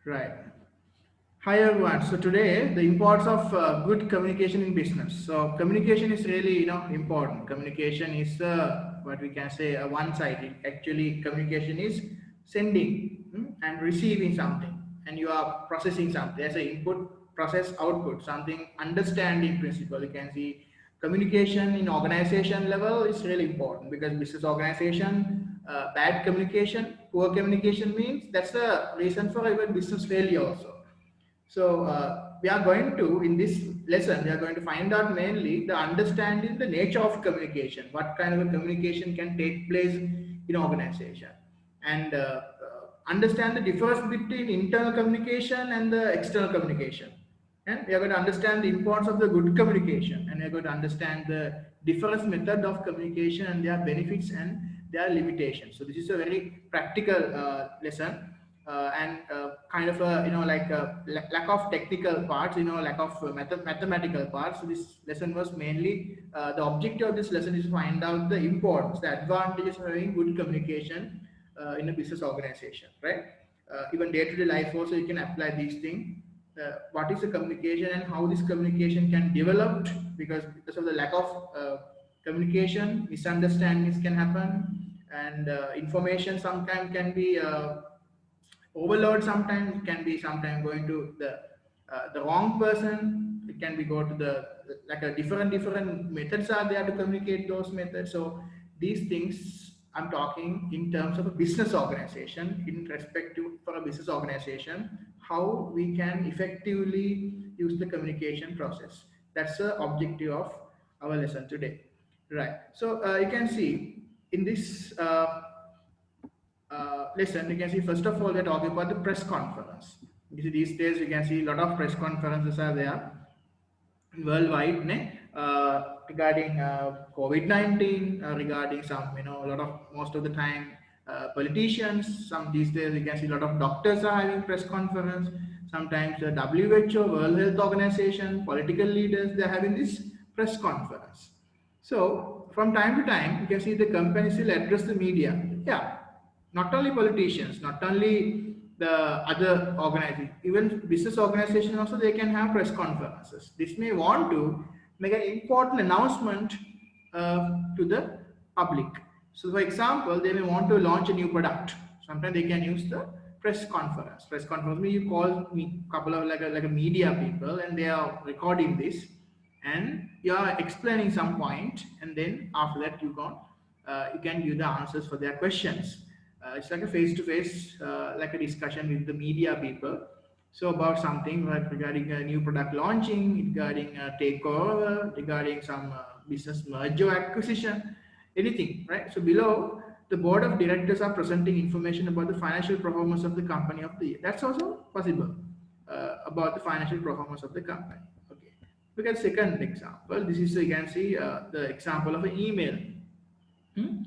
Right. Hi everyone. So today the importance of good communication in business. So communication is really important. Communication is what we can say one sided. Actually, communication is sending and receiving something, and you are processing something. There's an input, process, output. Something understanding principle. You can see communication in organization level is really important because business organization bad communication, poor communication means that's the reason for even business failure also. So we are going to, in this lesson, we are going to find out mainly the understanding the nature of communication, what kind of a communication can take place in organization, and understand the difference between internal communication and the external communication. And we are going to understand the importance of the good communication, and we are going to understand the different method of communication and their benefits and their limitations. So this is a very practical lesson, and kind of a like a lack of technical parts, lack of mathematical parts. So this lesson was mainly the objective of this lesson is to find out the importance, the advantages of having good communication in a business organization, right? Even day-to-day life also you can apply these things. What is the communication and how this communication can develop, because of the lack of communication, misunderstandings can happen, and information sometimes can be overload, sometimes it can be sometimes going to the wrong person. It can be go to the like a different methods are there to communicate those methods. So these things I'm talking in terms of a business organization, in respect to for a business organization, how we can effectively use the communication process. That's the objective of our lesson today, right? So you can see in this listen, you can see first of all we're talking about the press conference. You see these days you can see a lot of press conferences are there worldwide, regarding COVID-19, regarding some, a lot of most of the time politicians. Some these days you can see a lot of doctors are having press conference. Sometimes the WHO, World Health Organization, political leaders, they're having this press conference. So from time to time, you can see the companies will address the media. Yeah, not only politicians, not only the other organizing, even business organization also they can have press conferences. This may want to make an important announcement to the public. So, for example, they may want to launch a new product. Sometimes they can use the press conference. Press conference means you call me couple of like a media people, and they are recording this, and you are explaining some point, and then after that you can give the answers for their questions. It's like a face-to-face, like a discussion with the media people. So about something like regarding a new product launching, regarding a takeover, regarding some business merger acquisition, anything, right? So below, the board of directors are presenting information about the financial performance of the company of the year. That's also possible, about the financial performance of the company. Okay. Look at second example. This is, you can see the example of an email. Hmm?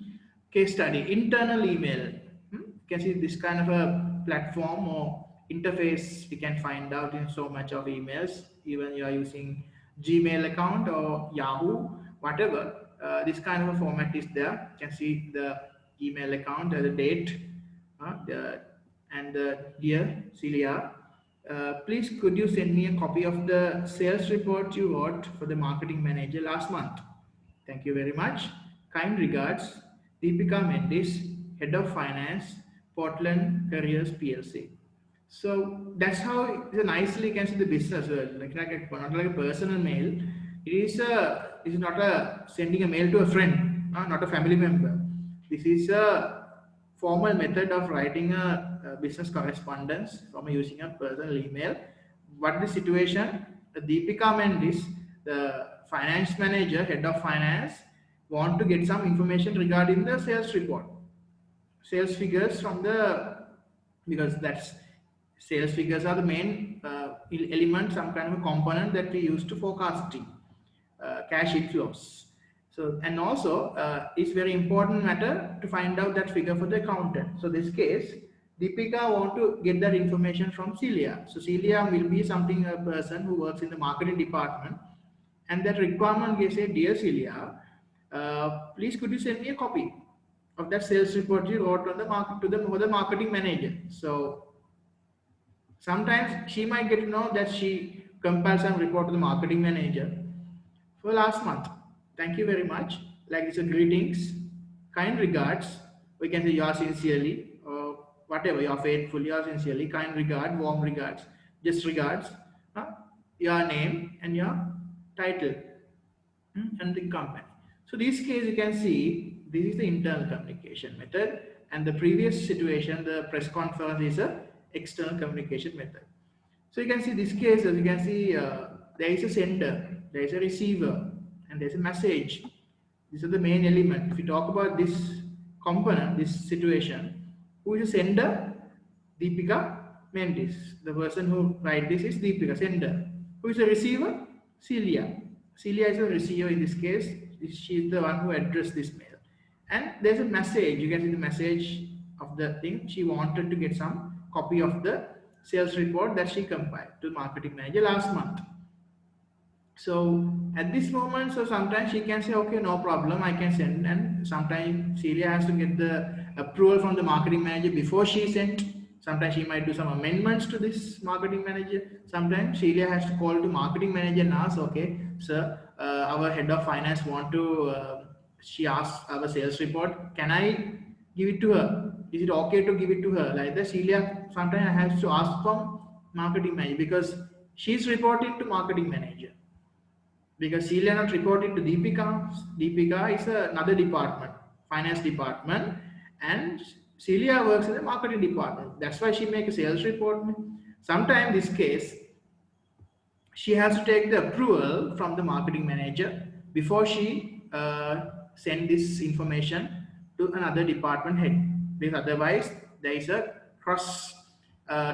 Case study, internal email. You can see this kind of a platform or interface we can find out in so much of emails. Even you are using Gmail account or Yahoo, whatever, this kind of a format is there. You can see the email account, the date, and the dear Celia, please could you send me a copy of the sales report you wrote for the marketing manager last month? Thank you very much. Kind regards, Deepika Mendis, Head of Finance, Portland Careers PLC. So that's how you nicely can see the business world, not like a personal mail. It is not a sending a mail to a friend, not a family member. This is a formal method of writing a business correspondence from using a personal email. What the situation? Deepika Mendis, the finance manager, head of finance, want to get some information regarding the sales report, sales figures from the, because that's sales figures are the main element, some kind of a component that we use to forecasting cash inflows. So and also it's very important matter to find out that figure for the accountant. So this case, Deepika want to get that information from Celia. So Celia will be something a person who works in the marketing department, and that requirement will say, dear Celia, please could you send me a copy of that sales report you wrote on the market to the marketing manager. So Sometimes she might get to know that she compiled some report to the marketing manager for last month. Thank you very much. Like it's a greetings, kind regards. We can say yours sincerely or whatever, you're faithful, yours sincerely, kind regard, warm regards, just regards, huh? Your name and your title, and the company. So this case you can see this is the internal communication method, and the previous situation, the press conference, is a external communication method. So you can see this case, as you can see, there is a sender, there is a receiver, and there is a message. These are the main element. If you talk about this component, this situation, who is a sender? Deepika Mendes. The person who write this is Deepika, sender. Who is a receiver? Celia. Celia is a receiver in this case. She is the one who addressed this mail. And there's a message. You can see the message of the thing. She wanted to get some copy of the sales report that she compiled to the marketing manager last month. So at this moment, so sometimes she can say, okay, no problem, I can send. And sometimes Celia has to get the approval from the marketing manager before she sent. Sometimes she might do some amendments to this marketing manager. Sometimes Celia has to call to marketing manager and ask, okay, sir, our head of finance want to, she asked our sales report, can I give it to her? Is it okay to give it to her? Like that, Celia sometimes has to ask from marketing manager because she's reporting to marketing manager, because Celia not reporting to Deepika. Deepika is another department, finance department, and Celia works in the marketing department. That's why she makes a sales report. Sometimes this case, she has to take the approval from the marketing manager before she send this information to another department head, because otherwise there is a cross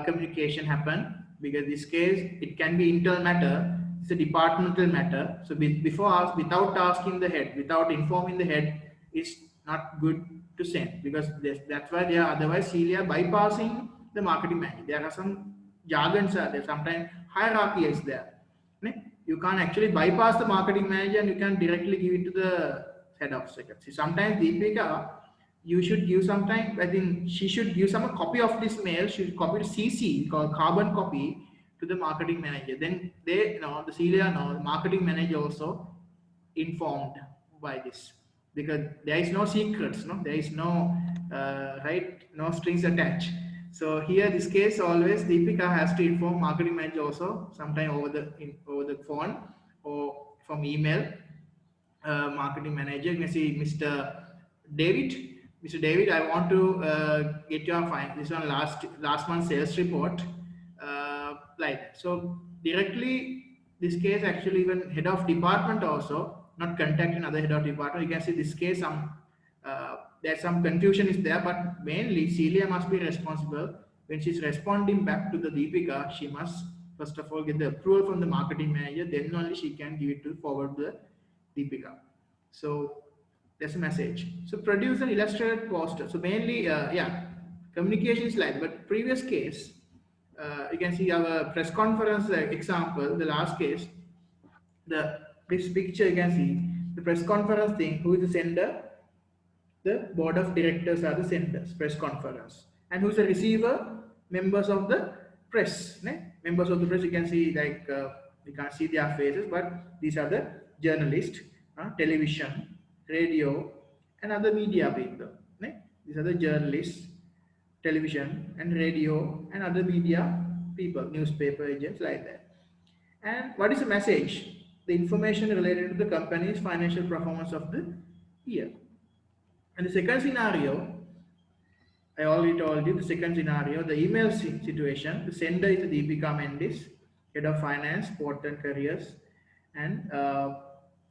communication happen, because this case it can be internal matter, it's a departmental matter. So before without asking the head, without informing the head, it's not good to send, because that's why they are, otherwise Celia bypassing the marketing manager. There are some jargons are there, sometimes hierarchy is there. You can't actually bypass the marketing manager and you can directly give it to the head of secretary. Sometimes Deepika, you should give some time, I think she should give some copy of this mail, she should copy to CC, called carbon copy, to the marketing manager. Then they, the Celia, the marketing manager also informed by this, because there is no secrets, there is no no strings attached. So here this case always Deepika has to inform marketing manager also, sometime over the phone or from email. Marketing manager, you can see Mr. David. Mr. David, I want to get your this one last month sales report, like that. So directly this case, actually even head of department also not contacting other head of department. You can see this case there's some confusion is there, but mainly Celia must be responsible. When she's responding back to the Deepika, she must first of all get the approval from the marketing manager, then only she can give it to forward to the Deepika. So that's a message. So produce an illustrated poster. So mainly, communication is like, but previous case, you can see our press conference example, the last case, this picture you can see, the press conference thing, who is the sender? The board of directors are the senders, press conference. And who's the receiver? Members of the press. Members of the press, you can see, like, we can't see their faces, but these are the journalists, television, radio, and other media people. These are the journalists, television, and radio, and other media people, newspaper agents, like that. And what is the message? The information related to the company's financial performance of the year. And the second scenario, I already told you the second scenario, the email situation. The sender is Deepika Mendes, head of finance, sport and careers, and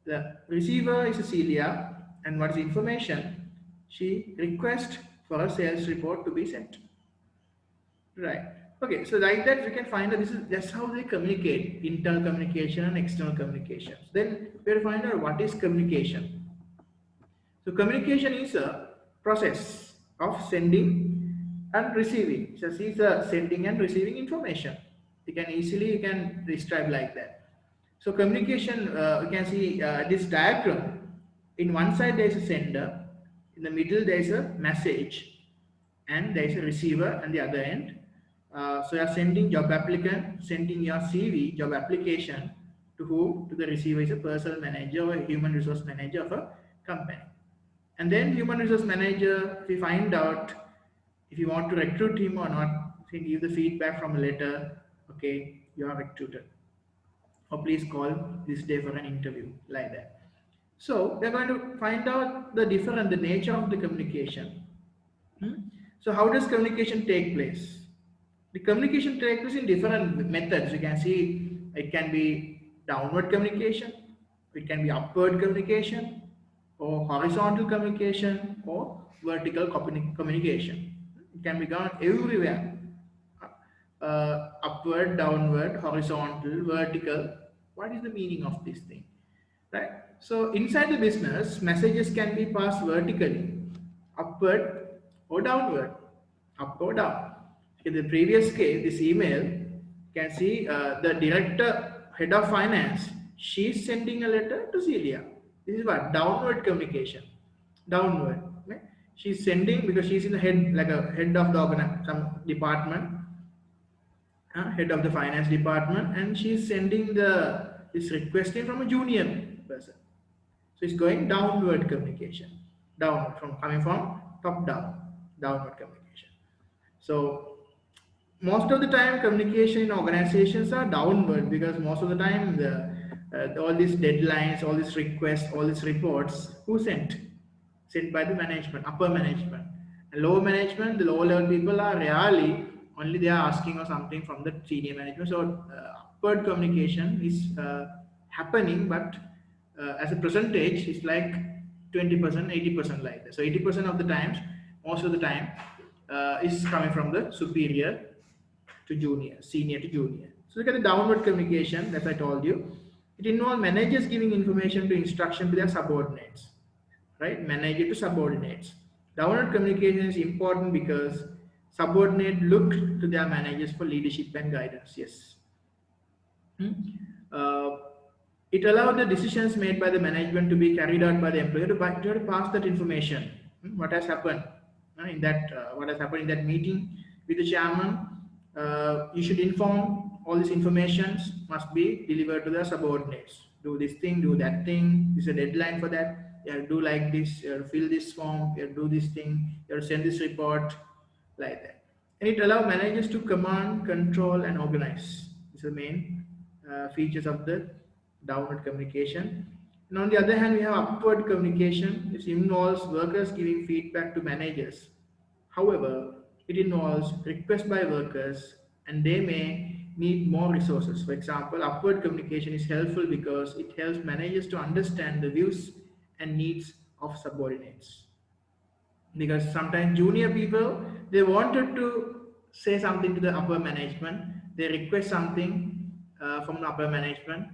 the receiver is Celia. And what is the information? She requests for a sales report to be sent. Right. Okay. So like that, we can find that that's how they communicate: internal communication and external communications. Then we will find out what is communication. So communication is a process of sending and receiving. So it's a sending and receiving information. You can describe like that. So communication, you can see this diagram. In one side there is a sender, in the middle there is a message, and there is a receiver on the other end. So you're sending job applicant, sending your CV, job application to who? To the receiver is a personal manager or a human resource manager of a company. And then human resource manager, if you find out if you want to recruit him or not, if you give the feedback from a letter, okay, you are recruited. Or please call this day for an interview, like that. So we're going to find out the different, the nature of the communication. Hmm? So how does communication take place? The communication takes place in different methods. You can see it can be downward communication, it can be upward communication, or horizontal communication, or vertical communication. It can be done everywhere. Upward, downward, horizontal, vertical. What is the meaning of this thing? Right? So inside the business, messages can be passed vertically, upward or downward, up or down. In the previous case, this email, you can see the director, head of finance, she's sending a letter to Celia. This is what? Downward communication. Downward. Okay? She's sending because she's in the head, like a head of the some department, head of the finance department, and she's sending this requesting from a junior person. So it's going downward communication, downward, from coming from top down, downward communication. So most of the time communication in organizations are downward, because most of the time all these deadlines, all these requests, all these reports, who sent by the management, upper management. And lower management, the lower level people are rarely, only they are asking for something from the senior management. So upward communication is happening, but as a percentage it's like 20%, 80% like that. So 80% of the times, most of the time, is coming from the superior to junior, senior to junior. So look at the downward communication, as I told you. It involves managers giving information to instruction to their subordinates, right? Manager to subordinates. Downward communication is important because subordinate look to their managers for leadership and guidance. Yes. Hmm? Uh, it allows the decisions made by the management to be carried out by the employer to pass that information. What has happened in that? What has happened in that meeting with the chairman? You should inform all these informations must be delivered to the subordinates. Do this thing, do that thing. This is a deadline for that. You have to do like this. You have to fill this form. You have to do this thing. You have to send this report, like that. And it allows managers to command, control, and organize. These are the main features of the downward communication. And on the other hand, we have upward communication. This involves workers giving feedback to managers. However, it involves requests by workers, and they may need more resources. For example, upward communication is helpful because it helps managers to understand the views and needs of subordinates. Because sometimes junior people, they wanted to say something to the upper management, they request something from the upper management,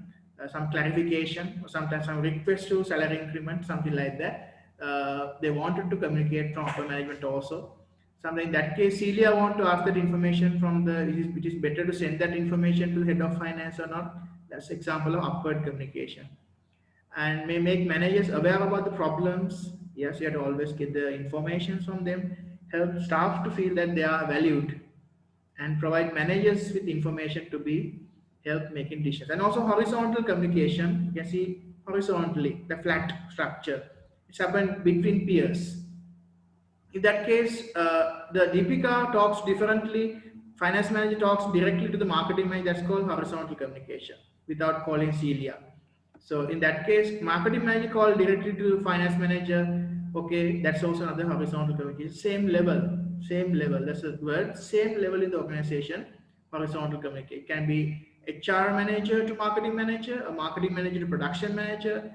some clarification, or sometimes some request to salary increment, something like that. They wanted to communicate from upper management also. Something in that case, Celia want to ask that information from it is better to send that information to the head of finance or not. That's example of upward communication. And may make managers aware about the problems. Yes, you have to always get the information from them, help staff to feel that they are valued, and provide managers with information to be help making decisions. And also horizontal communication, you can see horizontally, the flat structure. It's happened between peers. In that case, the Deepika talks differently, finance manager talks directly to the marketing manager. That's called horizontal communication without calling Celia. So in that case, marketing manager call directly to finance manager. Okay, that's also another horizontal communication. Same level, same level. That's the word. Same level in the organization. Horizontal communication. It can be HR manager to marketing manager, a marketing manager to production manager,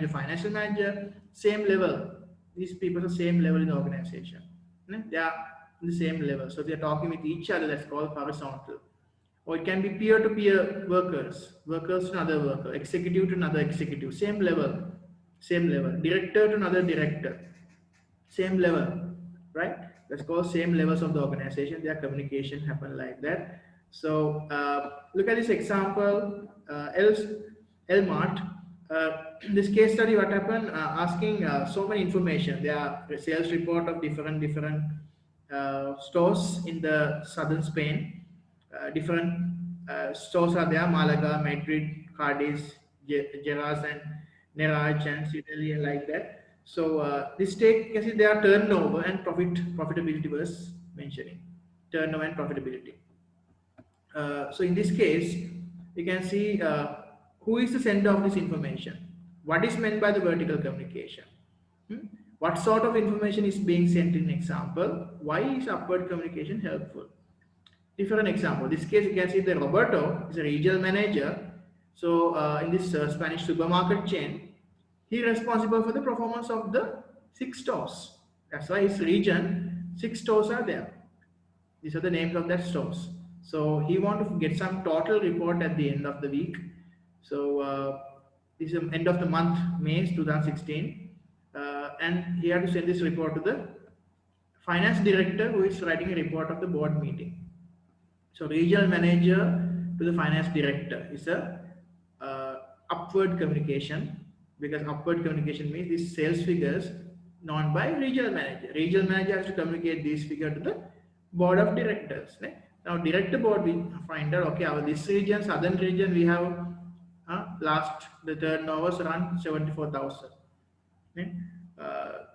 financial manager. Same level. These people are same level in the organization. They are in the same level. So they are talking with each other. That's called horizontal. Or it can be peer-to-peer workers, workers to another worker, executive to another executive, same level, director to another director, same level, right? That's called same levels of the organization. Their communication happen like that. So look at this example, Elmart. This case study, what happened? Asking so many information. There are sales report of different stores in the southern Spain. Different stores are there: Malaga, Madrid, Cadiz, Geras, and Neraj, and Sicily, and like that. So this take, you can see their turnover and profitability was mentioning turnover and profitability. So in this case, you can see who is the sender of this information. What is meant by the vertical communication? Hmm? What sort of information is being sent in example? Why is upward communication helpful? Different example. In this case, you can see the Roberto is a regional manager. So in this Spanish supermarket chain, he is responsible for the performance of the 6 stores. That's why his region, 6 stores are there. These are the names of that stores. So he want to get some total report at the end of the week. So this is the end of the month, May 2016, and he had to send this report to the finance director, who is writing a report of the board meeting. So regional manager to the finance director is a upward communication, because upward communication means these sales figures known by regional manager. Regional manager has to communicate these figures to the board of directors. Right? Now director board we find out, okay, our this region, southern region, we have last the turnover was around 74,000. Okay?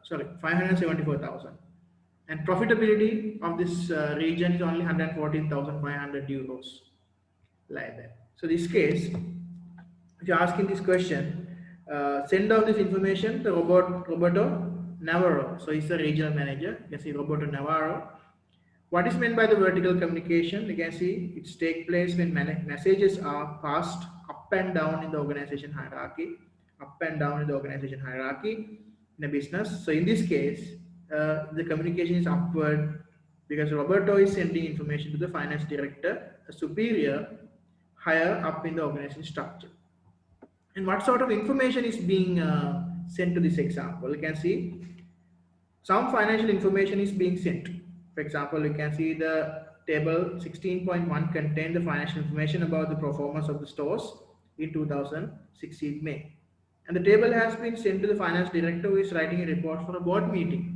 Sorry, 574,000. And profitability of this region is only 114,500 euros, like that. So this case, if you're asking this question, send out this information to Roberto Navarro. So he's the regional manager. You can see Roberto Navarro. What is meant by the vertical communication? You can see it's take place when messages are passed up and down in the organization hierarchy, up and down in the organization hierarchy in a business. So in this case, the communication is upward because Roberto is sending information to the finance director, a superior, higher up in the organization structure. And what sort of information is being sent to this example? You can see some financial information is being sent. For example, you can see the table 16.1 contains the financial information about the performance of the stores in 2016 May. And the table has been sent to the finance director, who is writing a report for a board meeting.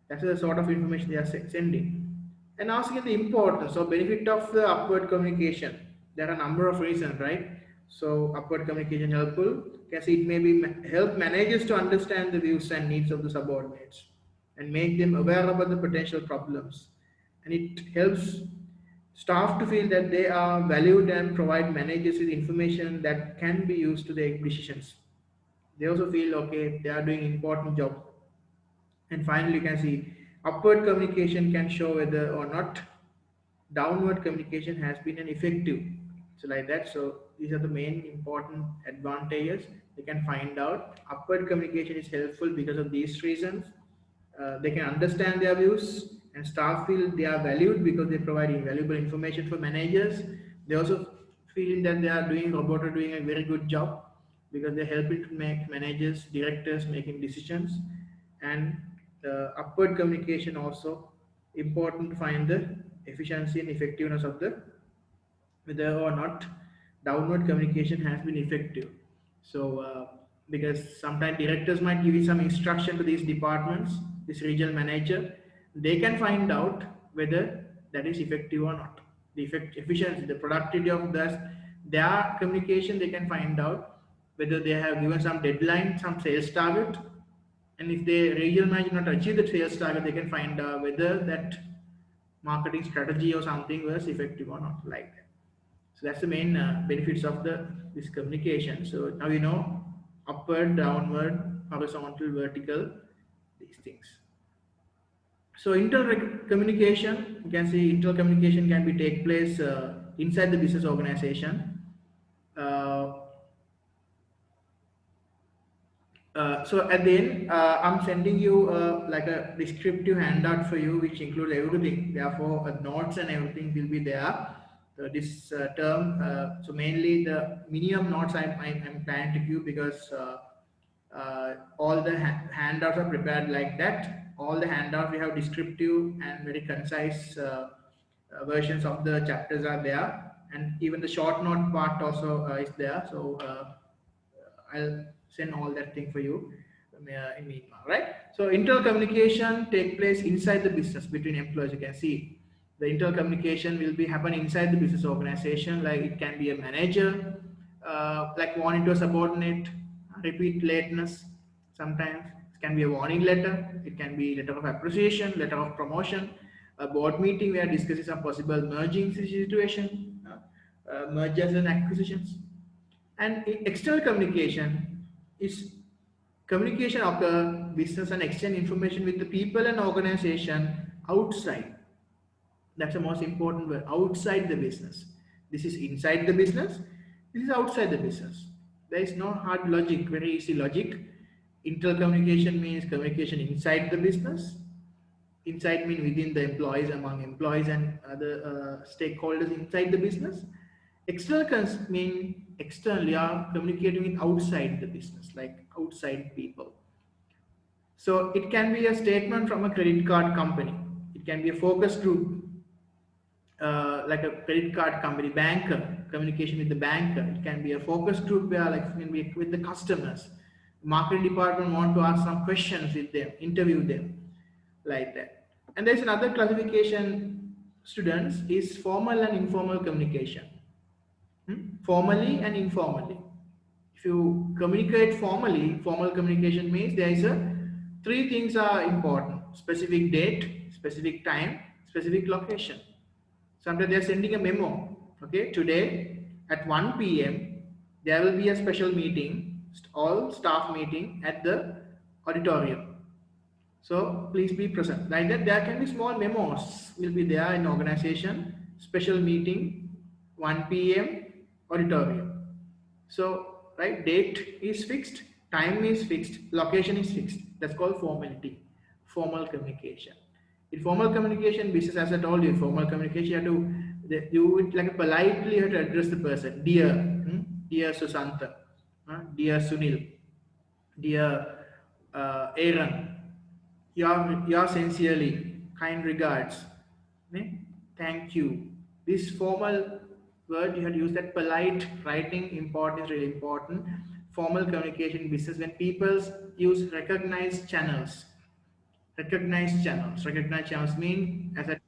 That's the sort of information they are sending. And asking the importance or benefit of the upward communication. There are a number of reasons, right? So upward communication helpful. Because it may be help managers to understand the views and needs of the subordinates and make them aware about the potential problems. And it helps staff to feel that they are valued and provide managers with information that can be used to their decisions. They also feel okay, they are doing important job. And finally, you can see upward communication can show whether or not downward communication has been an effective. So like that. So these are the main important advantages. They can find out upward communication is helpful because of these reasons. They can understand their views, and staff feel they are valued because they provide invaluable information for managers. They also feel that they are doing Roberto doing a very good job because they're helping to make managers, directors making decisions. And upward communication also important to find the efficiency and effectiveness of the whether or not downward communication has been effective. So because sometimes directors might give you some instruction to these departments, this regional manager, they can find out whether that is effective or not. The efficiency, the productivity of their communication, they can find out whether they have given some deadline, some sales target, and if the regional manager not achieve the sales target, they can find whether that marketing strategy or something was effective or not, like that. So that's the main benefits of this communication. So now you know upward, downward, horizontal, vertical, these things. So communication, you can see communication can be take place inside the business organization. So at the end, I'm sending you like a descriptive handout for you, which includes everything. Therefore, notes and everything will be there. So this term, so mainly the minimum notes I'm planning to give, because all the handouts are prepared like that. All the handouts we have descriptive and very concise versions of the chapters are there, and even the short note part also is there. So I'll send all that thing for you. in Myanmar, right? So internal communication take place inside the business between employees. You can see the internal communication will be happen inside the business organization. Like it can be a manager, like warning to a subordinate, repeat lateness. Sometimes it can be a warning letter. It can be letter of appreciation, letter of promotion, a board meeting where discussing some possible merging situation, mergers and acquisitions. And external communication is communication of the business and exchange information with the people and organization outside. That's the most important word, outside the business. This is inside the business, this is outside the business. There is no hard logic, very easy logic. Internal communication means communication inside the business. Inside mean within the employees, among employees and other stakeholders inside the business. External mean externally are communicating with outside the business, like outside people. So it can be a statement from a credit card company. It can be a focus group, like a credit card company, banker, communication with the banker. It can be a focus group where like it can be with the customers. Marketing department want to ask some questions with them, interview them, like that. And there's another classification, students, is formal and informal communication. Formally and informally. If you communicate formally, formal communication means there is a three things are important: specific date, specific time, specific location. Sometimes they are sending a memo. Okay, today at 1 p.m. there will be a special meeting, all staff meeting at the auditorium. So please be present. Like that, there can be small memos will be there in organization. Special meeting, 1 p.m. auditorium. So right, date is fixed, time is fixed, location is fixed. That's called formality, formal communication. In formal communication, business, as I told you, formal communication, you would like politely have to address the person, dear, dear Susantha, dear Sunil, dear Aaron, your sincerely, kind regards, thank you. This formal word you had used, that polite writing important is really important. Formal communication in business, when people use recognized channels. Recognized channels mean, as I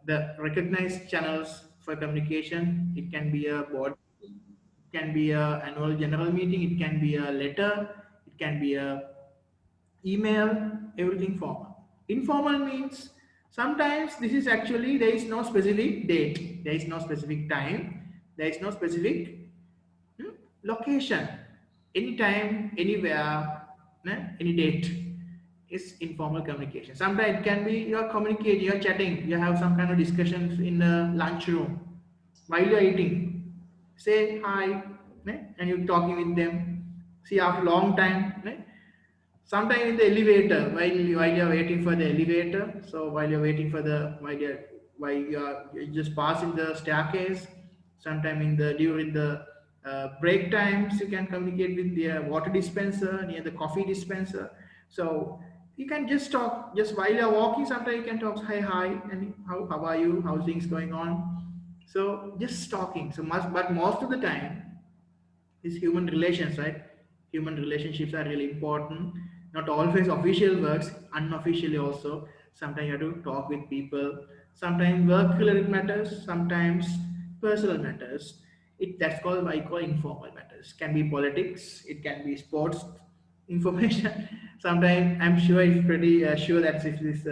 the recognized channels for communication, it can be a board, it can be a annual general meeting, it can be a letter, it can be a email, everything formal. Informal means sometimes this is actually there is no specific date, there is no specific time, there is no specific location, anytime, anywhere, any date is informal communication. Sometimes it can be you are communicating, you are chatting, you have some kind of discussions in the lunchroom while you are eating. Say hi, and you're talking with them. See after a long time. Sometimes in the elevator, while you're waiting for the elevator, so while you're waiting for the while you're just passing the staircase, sometime in the during the break times, you can communicate with the water dispenser near the coffee dispenser. So you can just talk just while you're walking. Sometimes you can talk, hi, and how are you? How things going on? So just talking. So much, but most of the time is human relations, right? Human relationships are really important. Not always official works, unofficially also. Sometimes you have to talk with people. Sometimes work related matters, sometimes personal matters. That's called what I call informal matters. Can be politics, it can be sports information. Sometimes I'm sure it's pretty sure that if this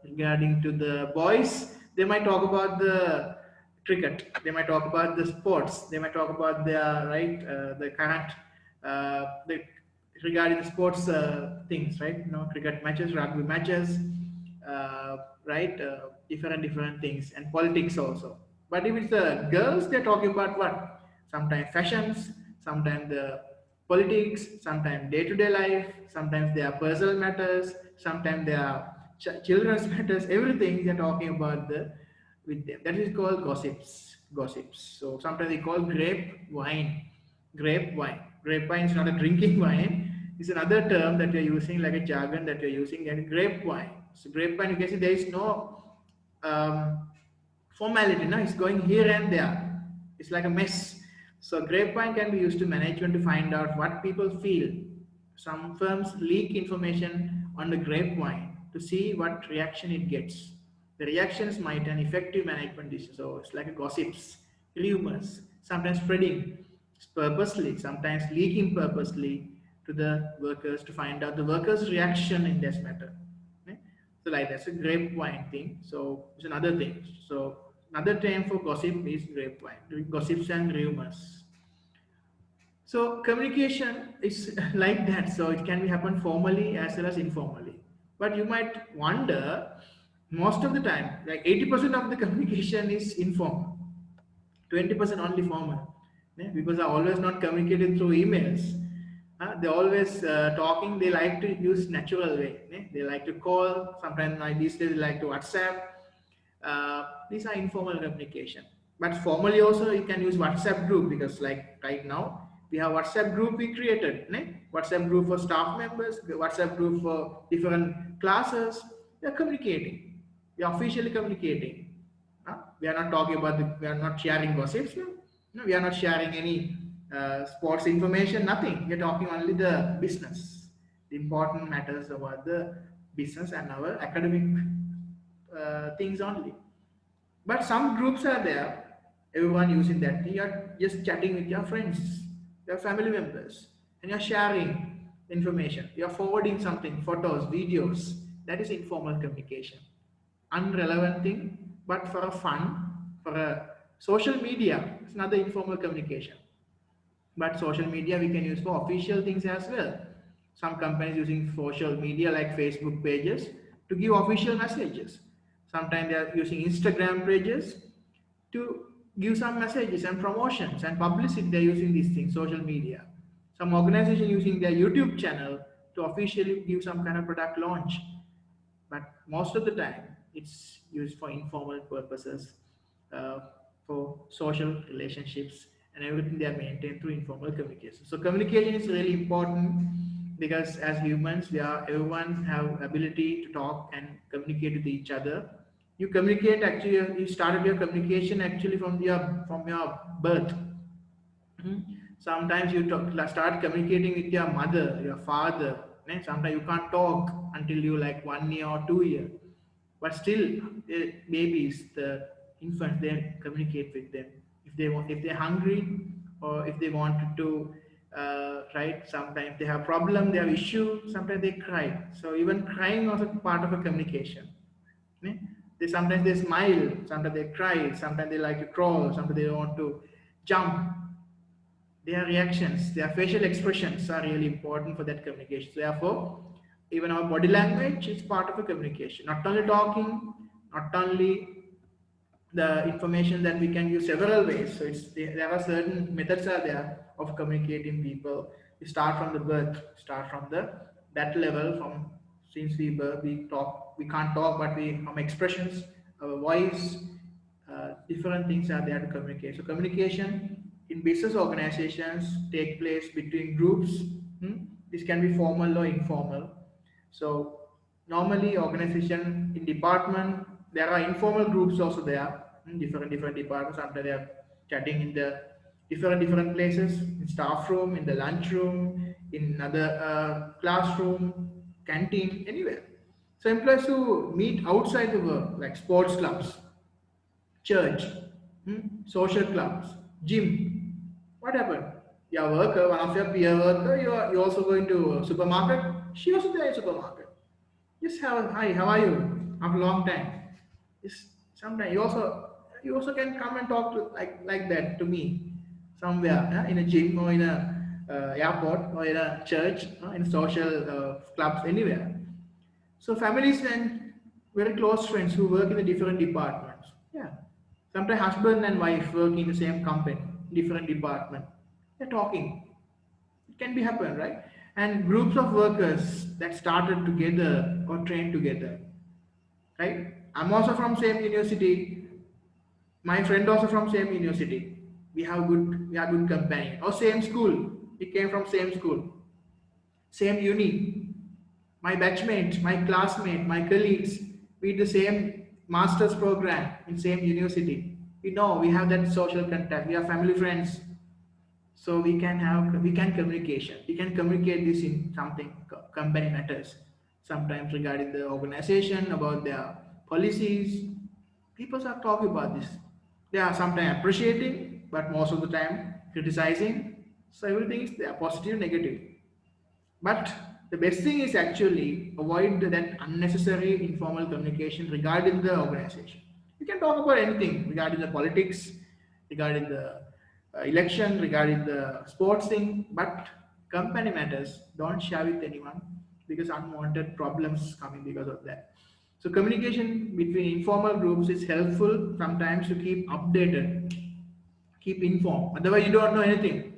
regarding to the boys, they might talk about the cricket, they might talk about the sports, they might talk about their right the current the regarding the sports things, right? Cricket matches, rugby matches, right? Different things, and politics also. But if it's the girls, they're talking about what? Sometimes fashions, sometimes the politics, sometimes day-to-day life, sometimes they are personal matters, sometimes they are children's matters. Everything they're talking about with them. That is called gossips. Gossips. So sometimes they call grape wine. Grape wine. Grape wine is not a drinking wine. It's another term that you're using, like a jargon that you're using. And grape wine. So grape wine, you can see there is no formality. No, it's going here and there. It's like a mess. So grapevine can be used to management to find out what people feel, Some firms leak information on the grapevine to see what reaction it gets. The reactions might an effective management decision. So it's like a gossips, rumors, sometimes spreading purposely, sometimes leaking purposely to the workers to find out the workers' reaction in this matter. Okay? So like that's a grapevine thing. So it's another thing. So another term for gossip is grapevine, gossips and rumors. So communication is like that. So it can be happen formally as well as informally. But you might wonder, most of the time, like 80% of the communication is informal, 20% only formal. Yeah, because I always not communicated through emails. They always talking. They like to use natural way. Yeah? They like to call. Sometimes like these days they like to WhatsApp. These are informal communication. But formally also you can use WhatsApp group, because like right now we have WhatsApp group we created. Ne? WhatsApp group for staff members, WhatsApp group for different classes. We are communicating. We are officially communicating. We are not talking about we are not sharing gossips. No? No, we are not sharing any sports information. Nothing. We are talking only the business, the important matters about the business and our academic things only. But some groups are there, everyone using that. You are just chatting with your friends, your family members, and you're sharing information. You're forwarding something, photos, videos. That is informal communication. Unrelevant thing, but for a fun, for a social media, it's another informal communication. But social media we can use for official things as well. Some companies using social media like Facebook pages to give official messages. Sometimes they are using Instagram pages to give some messages and promotions and publicity. They're using these things, social media. Some organization using their YouTube channel to officially give some kind of product launch. But most of the time it's used for informal purposes, uh, for social relationships, and everything they are maintained through informal communication. So communication is really important, because as humans we are, everyone have ability to talk and communicate with each other. You communicate actually, you started your communication actually from your birth. Mhm. Sometimes you start communicating with your mother, your father. Sometimes you can't talk until you like 1 year or 2 year. But still, the babies, the infants, they communicate with them. If they want, if they're hungry, or if they wanted to, right? Sometimes they have problem, they have issue. Sometimes they cry. So even crying also part of a communication. Ne? They sometimes they smile, sometimes they cry, sometimes they like to crawl, sometimes they want to jump. Their reactions, their facial expressions are really important for that communication. So therefore, even our body language is part of a communication. Not only talking, not only the information that we can use several ways. So there are certain methods are there of communicating people. We start from the birth, start from the that level. From since we birth, we talk, we can't talk, but we from expressions, our voice, different things are there to communicate. So communication in business organizations take place between groups. This can be formal or informal. So normally organization in department, there are informal groups also there. Different departments. After they are chatting in the different places, in staff room, in the lunch room, in another classroom, canteen, anywhere. So employees who meet outside the work, like sports clubs, church, social clubs, gym. What happened? Your worker, one of your peer worker, you also going to supermarket. She also there in supermarket. Just have hi, how are you? After a long time. Just sometimes you also can come and talk to like that to me somewhere, in a gym or in a airport or in a church, in social clubs, anywhere. So families and very close friends who work in the different departments. Yeah. Sometimes husband and wife work in the same company, different department. They're talking. It can be happen, right? And groups of workers that started together or trained together. Right? I'm also from same university. My friend also from same university. We have good companion. Or same school. We came from same school. Same uni. My batchmates, my classmates, my colleagues, we the same master's program in same university. We know we have that social contact. We are family friends. So we can communication. We can communicate this in something company matters. Sometimes regarding the organization, about their policies, people are talking about this. They are sometimes appreciating, but most of the time criticizing. So everything is there, positive, negative. But the best thing is actually avoid that unnecessary informal communication regarding the organization. You can talk about anything regarding the politics, regarding the election, regarding the sports thing, but company matters. Don't share with anyone because unwanted problems coming because of that. So communication between informal groups is helpful sometimes to keep updated, keep informed. Otherwise, you don't know anything.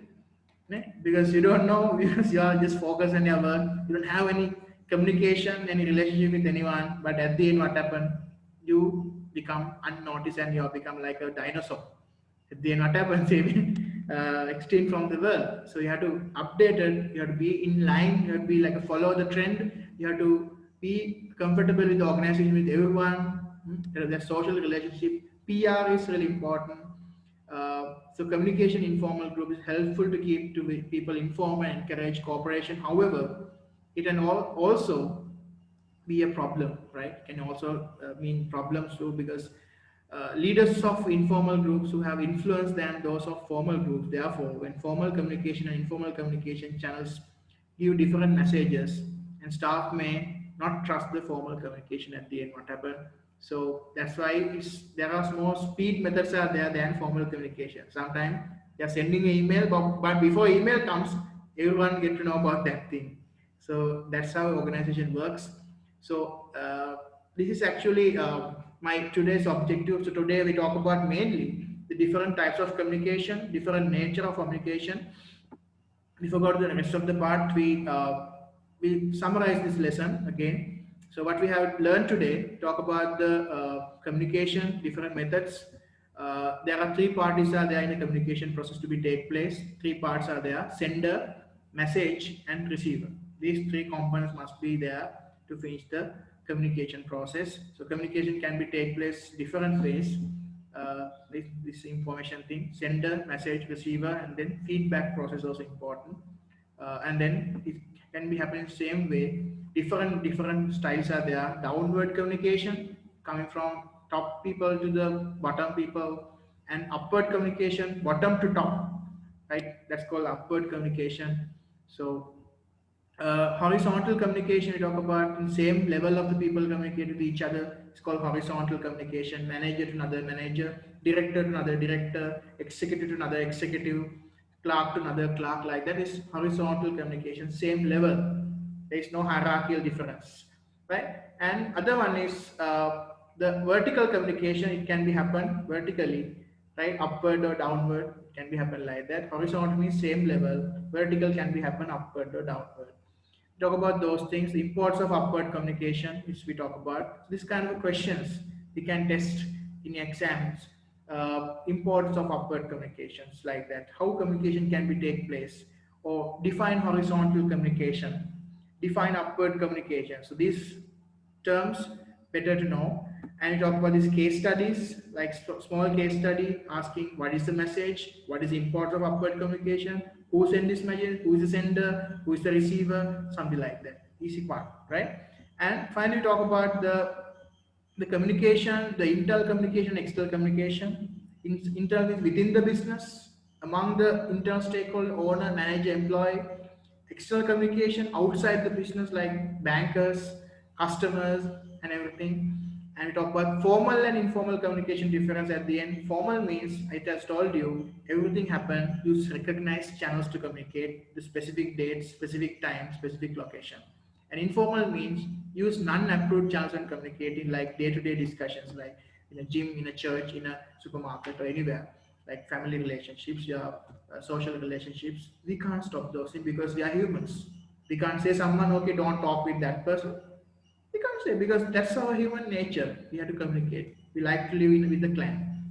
Right? Because you don't know, because you are just focused on your work, you don't have any communication, any relationship with anyone, but at the end what happened, you become unnoticed and you become like a dinosaur. At the end what happens, they will extinct from the world. So you have to update it, you have to be in line, you have to be like a follow the trend, you have to be comfortable with the organization, with everyone. The social relationship, PR is really important. So communication informal group is helpful to keep people informed and encourage cooperation. However, it can also be a problem, right? Can also mean problems too, because leaders of informal groups who have influence than those of formal groups. Therefore, when formal communication and informal communication channels give different messages, and staff may not trust the formal communication at the end. What happened? So that's why there are more speed methods are there than formal communication. Sometimes they are sending an email, but before email comes, everyone get to know about that thing. So that's how organization works. So this is actually my today's objective. So today we talk about mainly the different types of communication, different nature of communication. We forgot the rest of the part. We summarize this lesson again. So what we have learned today, talk about the communication, different methods. There are three parties are there in the communication process to be take place. Three parts are there: sender, message, and receiver. These three components must be there to finish the communication process. So communication can be take place different ways. This information thing, sender, message, receiver, and then feedback process also important. And then it can be happening same way. Different styles are there. Downward communication coming from top people to the bottom people, and upward communication bottom to top. Right? That's called upward communication. So horizontal communication, we talk about the same level of the people communicate with each other. It's called horizontal communication. Manager to another manager, director to another director, executive to another executive, clerk to another clerk. Like that is horizontal communication, same level. There is no hierarchical difference, right? And other one is the vertical communication. It can be happen vertically, right? Upward or downward can be happen like that. Horizontal means same level. Vertical can be happen upward or downward. Talk about those things. The importance of upward communication, which we talk about. This kind of questions we can test in exams. Importance of upward communications like that. How communication can be take place, or define horizontal communication, define upward communication. So these terms better to know. And you talk about these case studies, like small case study asking what is the message, what is the importance of upward communication, who sent this message, who is the sender, who is the receiver, something like that. Easy part, right? And finally talk about the communication, the internal communication, external communication. Internal is within the business, among the internal stakeholder, owner, manager, employee. External communication outside the business, like bankers, customers, and everything. And we talk about formal and informal communication difference at the end. Formal means, I just told you, everything happened, use recognized channels to communicate, the specific date, specific time, specific location. And informal means use non-approved channels when communicating, like day-to-day discussions, like in a gym, in a church, in a supermarket, or anywhere, like family relationships, yeah, social relationships. We can't stop those things because we are humans. We can't say someone, okay, don't talk with that person. We can't say, because that's our human nature. We have to communicate. We like to live with the clan,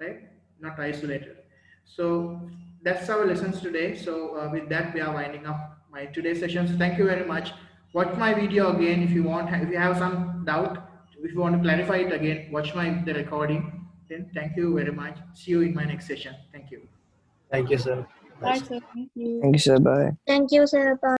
right? Not isolated. So that's our lessons today. So with that, we are winding up my today's sessions. Thank you very much. Watch my video again if you want. If you have some doubt, if you want to clarify it again, watch the recording. Then thank you very much. See you in my next session. Thank you. Thank you, sir. Bye, sir. Thank you. Thank you, sir. Bye. Thank you, sir. Bye.